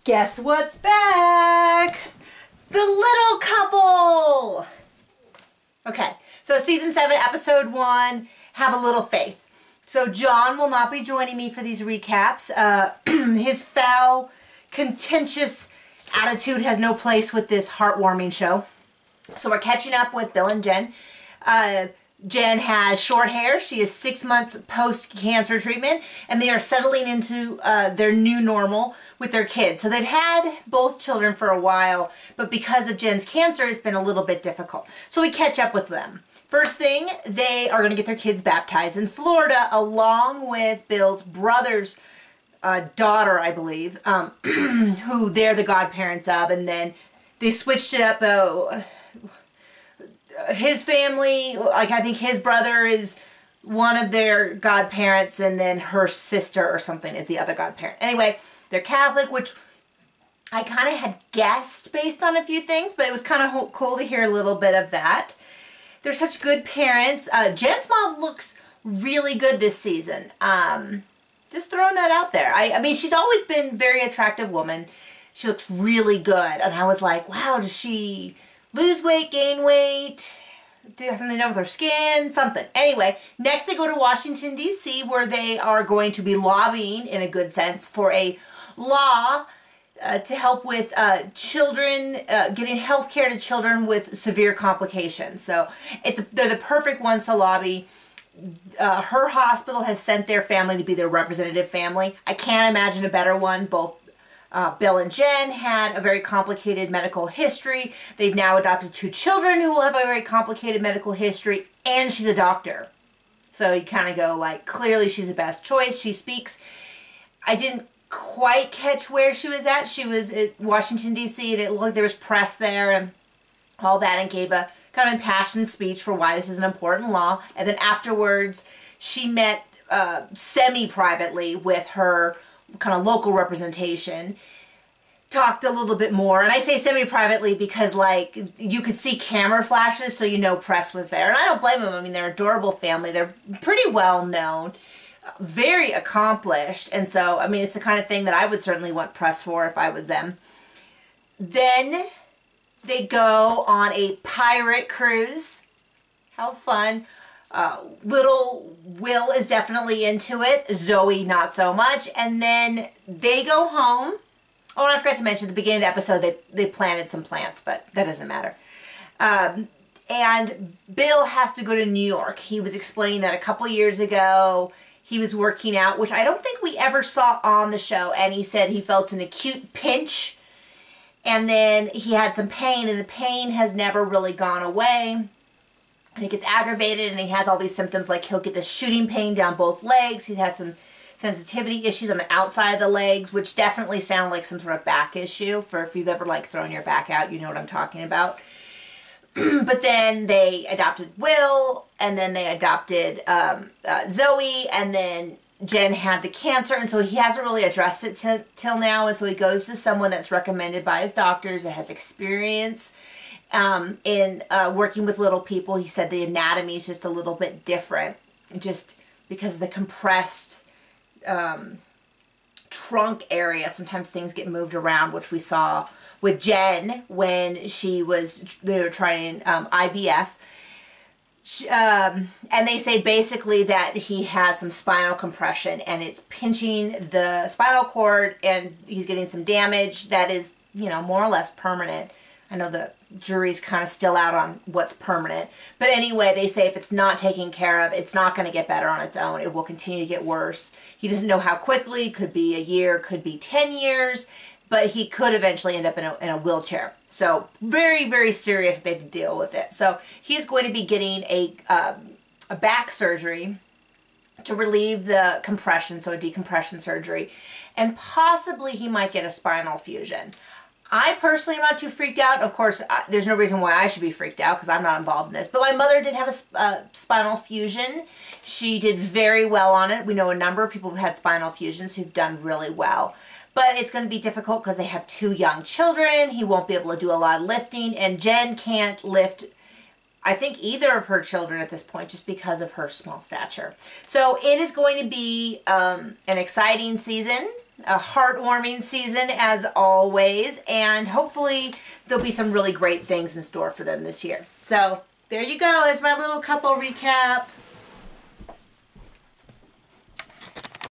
Guess what's back? The little couple! Okay, so season 7, episode 1, Have a Little Faith. So John will not be joining me for these recaps. His foul, contentious attitude has no place with this heartwarming show. So we're catching up with Bill and Jen. Jen has short hair. She is 6 months post-cancer treatment, and they are settling into their new normal with their kids. So they've had both children for a while, but because of Jen's cancer, it's been a little bit difficult. So we catch up with them. First thing, they are going to get their kids baptized in Florida, along with Bill's brother's daughter, I believe, who they're the godparents of, and then they switched it up. His family, like I think his brother is one of their godparents, and then her sister or something is the other godparent. Anyway, they're Catholic, which I kind of had guessed based on a few things, but it was kind of cool to hear a little bit of that. They're such good parents. Jen's mom looks really good this season. Just throwing that out there. I mean, she's always been a very attractive woman. She looks really good. And I was like, wow, does she lose weight, gain weight, do something done with her skin, something. Anyway, next they go to Washington, D.C., where they are going to be lobbying, in a good sense, for a law to help with children, getting health care to children with severe complications. So they're the perfect ones to lobby. Her hospital has sent their family to be their representative family. I can't imagine a better one. Both Bill and Jen had a very complicated medical history. They've now adopted 2 children who will have a very complicated medical history, and she's a doctor. So you kind of go like, clearly she's the best choice. She speaks. I didn't quite catch where she was at. She was at Washington, D.C., and it looked like there was press there and all that, and gave a kind of impassioned speech for why this is an important law. And then afterwards, she met semi-privately with her kind of local representation, talked a little bit more, and I say semi-privately because like you could see camera flashes, so you know press was there, and I don't blame them. I mean, they're an adorable family, they're pretty well known, very accomplished, and so I mean it's the kind of thing that I would certainly want press for if I was them. Then they go on a pirate cruise. How fun. Little Will is definitely into it. Zoe, not so much. And then they go home. Oh, and I forgot to mention at the beginning of the episode, they planted some plants, but that doesn't matter. And Bill has to go to New York. He was explaining that a couple years ago, he was working out, which I don't think we ever saw on the show. And he said he felt an acute pinch. And then he had some pain, and the pain has never really gone away. And he gets aggravated, and he has all these symptoms, like he'll get this shooting pain down both legs. He has some sensitivity issues on the outside of the legs, which definitely sound like some sort of back issue. For if you've ever like thrown your back out, you know what I'm talking about. But then they adopted Will, and then they adopted Zoe, and then Jen had the cancer, and so he hasn't really addressed it till now. And so he goes to someone that's recommended by his doctors that has experience in working with little people. He said the anatomy is just a little bit different, just because of the compressed trunk area. Sometimes things get moved around, which we saw with Jen when they were trying IVF. And they say basically that he has some spinal compression, and it's pinching the spinal cord, and he's getting some damage that is, you know, more or less permanent. I know the jury's kind of still out on what's permanent. But anyway, they say if it's not taken care of, it's not going to get better on its own. It will continue to get worse. He doesn't know how quickly. Could be a year, could be 10 years. But he could eventually end up in a wheelchair. So very, very serious they have to deal with it. So he's going to be getting a back surgery to relieve the compression, so a decompression surgery. And possibly he might get a spinal fusion. I personally am not too freaked out. Of course, there's no reason why I should be freaked out because I'm not involved in this. But my mother did have a spinal fusion. She did very well on it. We know a number of people who've had spinal fusions who've done really well. But it's going to be difficult because they have 2 young children. He won't be able to do a lot of lifting. And Jen can't lift, I think, either of her children at this point just because of her small stature. So it is going to be an exciting season. a heartwarming season as always, and hopefully there'll be some really great things in store for them this year. So there you go. There's my little couple recap.